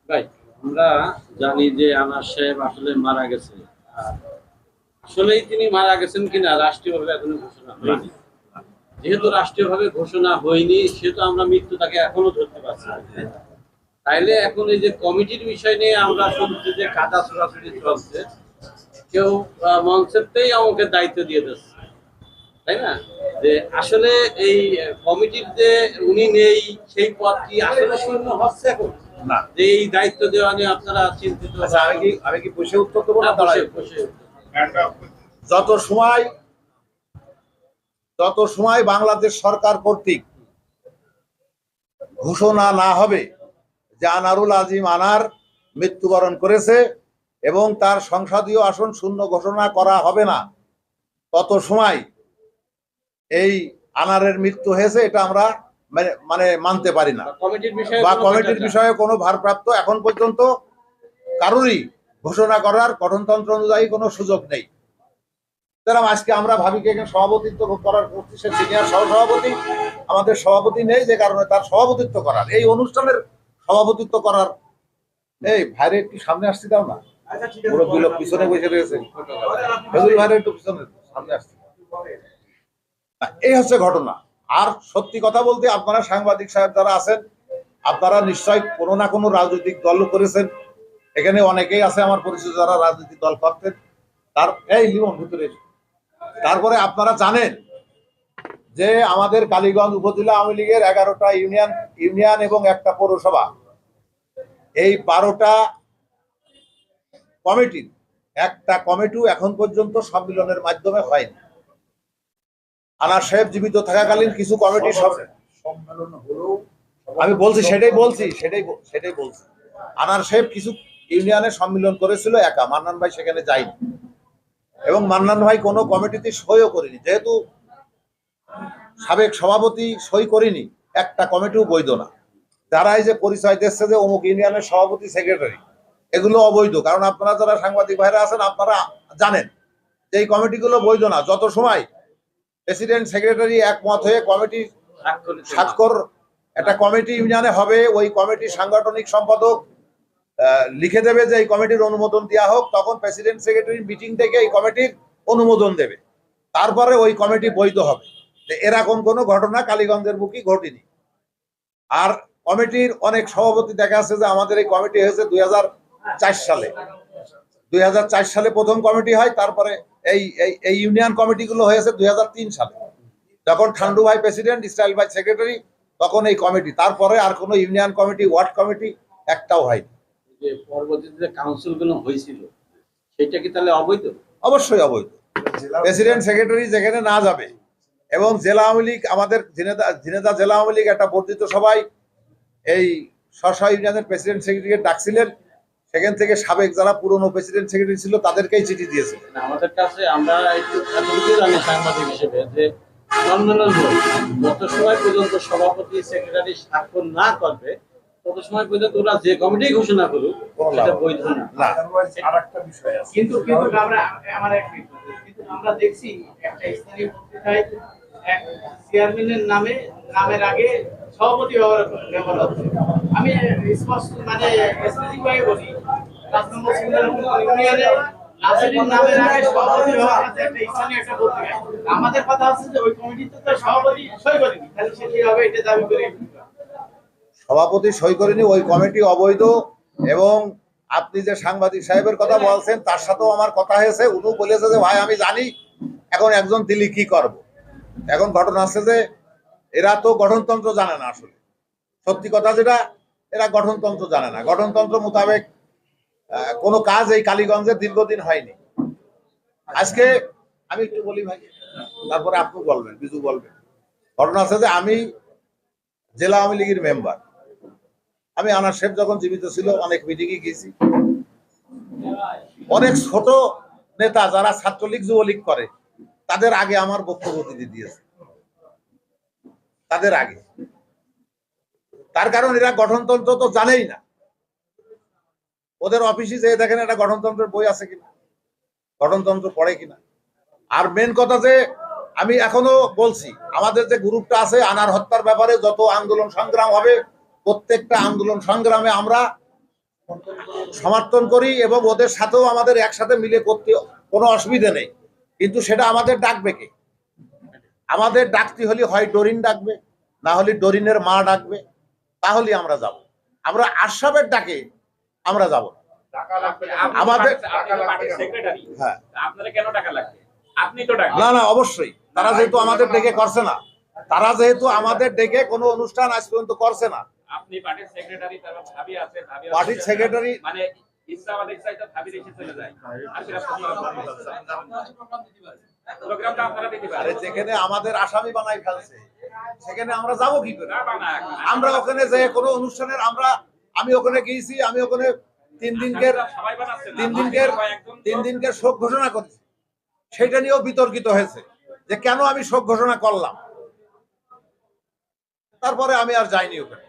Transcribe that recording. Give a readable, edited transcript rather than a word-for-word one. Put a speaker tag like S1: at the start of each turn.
S1: ভাই, আমরা জানি যে আনাস সাহেব আসলে মারা গেছে। আর আসলেই তিনি মারা গেছেন কিনা রাষ্ট্রীয়ভাবে এখনো ঘোষণা হয়নি। যেহেতু রাষ্ট্রীয়ভাবে ঘোষণা হয়নি, সেহেতু আমরা মৃত্যু তাকে এখনো ধরতে পারছি না। তাইলে এখন এই যে কমিটির বিষয় নিয়ে আমরা শুনছি যে কাদা ছোড়াছুড়ি চলছে, কেউ মঞ্চেরতেই আমাকে দায়িত্ব দিয়ে দিচ্ছে, তাই না? যে আসলে এই কমিটির যে উনি নেই, সেই পদ কি আসলে শূন্য হচ্ছে এখন?
S2: না,
S1: যে এই দায়িত্ব দেওয়া নিয়ে আপনারা চিন্তিত?
S2: আচ্ছা, আমি কি বসে উত্তর দেবো না
S1: না, বসে
S2: দাঁড়াই?
S1: বসে
S2: যত সময় যত সময় বাংলাদেশ সরকার কর্তৃক ঘোষণা না হবে যে আনারুল আজিম আনার মৃত্যুবরণ করেছে এবং তার সংসদীয় আসন শূন্য ঘোষণা করা হবে না, তত সময় এই আনারের মৃত্যু হয়েছে এটা আমরা মানে মানতে পারি না।
S1: কমিটির বিষয়ে
S2: বা
S1: কোনো
S2: কমিটির
S1: কথা
S2: বিষয়ে কোনো ভারপ্রাপ্ত এখন পর্যন্ত কারোরই ঘোষণা করার গঠনতন্ত্র অনুযায়ী কোনো সুযোগ নেই। সুতরাং আজকে আমরা ভাবিকে এখানে সভাপতিত্ব করার করছি, সে সিনিয়র সহসভাপতি, আমাদের সভাপতি নেই, যে কারণে তার সভাপতিত্ব করার, এই অনুষ্ঠানের সভাপতিত্ব করার, এই ভাইরে একটু সামনে আসতে দাও না, মুরব্বী লোক পিছনে বসে রয়েছে, ফজল ভাইরে একটু পিছনে সামনে আসতে। এই হচ্ছে ঘটনা। আর সত্যি কথা বলতে, আপনারা সাংবাদিক সাহেব যারা আছেন, আপনারা নিশ্চয় কোনো না কোনো রাজনৈতিক দল করেছেন। এখানে অনেকেই আছে আমার পরিচিত যারা রাজনৈতিক দল করতেন। তার এই লিমন ভিতরে, তারপরে আপনারা জানেন যে আমাদের কালীগঞ্জ উপজেলা আওয়ামী লীগের 11টা ইউনিয়ন এবং একটা পৌরসভা, এই 12টা কমিটির একটা কমিটিও এখন পর্যন্ত সম্মিলনের মাধ্যমে হয়নি। আনার সাহেব জীবিত থাকাকালীন কিছু কমিটি সম্মেলন হলো, আমি বলছি সেটাই বলছি। আনার সাহেব কিছু ইউনিয়নে সম্মিলন করেছিল একা, মান্নান ভাই সেখানে যায়নি এবং মান্নান ভাই কোনো কমিটিতে সইও করেনি। যেহেতু সাবেক সভাপতি সই করেনি, একটা কমিটিও বৈধ না। যারা এই যে পরিচয় দিচ্ছে যে অমুক ইউনিয়নের সভাপতি সেক্রেটারি, এগুলো অবৈধ। কারণ আপনারা যারা সাংবাদিক ভাইরা আছেন, আপনারা জানেন যে এই কমিটিগুলো বৈধ না। যত সময় প্রেসিডেন্ট সেক্রেটারি একমত হয়ে কমিটি স্বাক্ষর, একটা কমিটি ইউনিয়নে হবে, ওই কমিটির সাংগঠনিক সম্পাদক লিখে দেবে যে এই কমিটির অনুমোদন দেওয়া হোক, তখন প্রেসিডেন্ট সেক্রেটারি মিটিং থেকে এই কমিটির অনুমোদন দেবে, তারপরে ওই কমিটি বৈধ হবে। এরকম কোনো ঘটনা কালীগঞ্জের বুকে ঘটেনি। আর কমিটির অনেক সভাপতি দেখা যাচ্ছে যে আমাদের এই কমিটি হয়েছে 2004 সালে। 2004 সালে প্রথম কমিটি হয়, তারপরে এই ইউনিয়ন কমিটিগুলো হয়েছে 2003 সালে, যখন ঠান্ডু ভাই প্রেসিডেন্ট, ইসরায়েল ভাই সেক্রেটারি, তখন এই কমিটি। তারপরে আর কোনো ইউনিয়ন কমিটি, ওয়ার্ড কমিটি একটাও হয়নি।
S1: যে পরবর্তীতে যে কাউন্সিলগুলো হয়েছিল, সেটা কি তাহলে অবৈধ?
S2: অবশ্যই অবৈধ। প্রেসিডেন্ট সেক্রেটারি যেখানে না যাবে, এবং জেলা আওয়ামী লীগ, আমাদের ঝিনেদা জেলা আওয়ামী লীগ একটা বর্ধিত সভায় এই স্ব ইউনিয়নের প্রেসিডেন্ট সেক্রেটারিকে ডাকছিলেন, সেখান থেকে সাবেক যারা পুরনো প্রেসিডেন্ট সেক্রেটারি ছিল তাদেরকেই চিঠি দিয়েছে।
S1: আমাদের কাছে আমরা একটু এতটুকু জানি সাংবাদিক হিসেবে যে সম্মেলন যত সময় পর্যন্ত সভাপতি সেক্রেটারি স্বাক্ষর না করবে, তত সময় পর্যন্ত ওরা যে কমিটি ঘোষণা করুক সেটা বৈধ না।
S3: আরেকটা বিষয় আছে, কিন্তু আমরা দেখছি একটা স্থানীয় পত্রিকায় এক চেয়ারম্যানের নামের আগে সভাপতি ব্যবহার হচ্ছে। আমি স্পষ্ট স্পেসিফিক ভাবে বলি, 5 নম্বর ইউনিয়নে নাসিরের নামের আগে সভাপতি ব্যবহার হচ্ছে একটা স্থানীয় একটা পত্রিকায়। আমাদের কথা হচ্ছে যে ওই কমিটিতে তো সভাপতি সই করেনি, তাহলে সে কিভাবে এটা দাবি করে?
S2: সভাপতি সই করেনি, ওই কমিটি অবৈধ। এবং আপনি যে সাংবাদিক সাহেবের কথা বলছেন, তার সাথেও আমার কথা হয়েছে, উনি বলেছে যে ভাই আমি জানি এখন একজন দিলি কি করব। এখন ঘটনা আছে যে এরা তো গঠনতন্ত্র জানে না। আসলে সত্যি কথা যেটা, এরা গঠনতন্ত্র জানে না। গঠনতন্ত্র মোতাবেক কোনো কাজ এই কালীগঞ্জে দীর্ঘদিন হয়নি। আজকে আমি একটু বলি ভাই, তারপরে আপনি বলবেন, বিজু বলবেন। ঘটনা আছে যে আমি জেলা আওয়ামী লীগের মেম্বার। আমি আনার সাহেব যখন জীবিত ছিল অনেক মিটিংয়ে গেছি। অনেক ছোট নেতা যারা ছাত্রলীগ যুবলীগ করে, তাদের আগে আমার বক্তব্য দিতে দিয়েছে, তাদের আগে। তার কারণ এরা গঠনতন্ত্র তো জানেই না। ওদের অফিসে যেয়ে দেখেন একটা গঠনতন্ত্রের বই আছে কিনা, গঠনতন্ত্র পড়ে কিনা। আর মেন কথা যে আমি এখনো বলছি, আমাদের যে গ্রুপটা আছে, আনার হত্যার ব্যাপারে যত আন্দোলন সংগ্রাম হবে, প্রত্যেকটা আন্দোলন সংগ্রামে আমরা সমর্থন করি এবং ওদের সাথেও আমাদের একসাথে মিলে করতে কোনো অসুবিধা নেই, কিন্তু সেটা আমাদের ডাকবে কে? আমাদের ডাকতে হলে হয় ডরিন ডাকবে, না হলে ডরিনের মা ডাকবে, তাহলে আমরা যাব। আমরা আশরাফের ডাকে আমরা যাব না। আমাদের-
S4: সেক্রেটারি
S2: হ্যাঁ,
S4: আপনারা কেন টাকা লাগবে? আপনি তো টাকা
S2: না না অবশ্যই, তারা যেহেতু আমাদের ডেকে করছে না, তারা যেহেতু আমাদের ডেকে কোনো অনুষ্ঠান আজ পর্যন্ত করছে না।
S4: আপনি পার্টির সেক্রেটারি, তারপর ভাবি আছে, ভাবি
S2: পার্টির secretary
S4: মানে ইচ্ছা আমাদের চাইতে ভাবি রেখে চলে যায়। আর সেটা প্রোগ্রামটা আপনারা দিতে
S2: আরে
S4: পারেন।
S2: যেখানে আমাদের আসামি বানাই ফেলছে সেখানে আমরা যাব কি করে?
S4: না বানায়।
S2: আমরা ওখানে যে কোনো অনুষ্ঠানের আমি ওখানে গিয়েছি, আমি ওখানে 3 দিনকের
S4: সবাই বানাচ্ছে না।
S2: 3 দিনকের শোক ঘোষণা করেছি। সেটা নিয়েও বিতর্কিত হয়েছে যে কেন আমি শোক ঘোষণা করলাম। তারপরে আমি আর যাইনি ওখানে।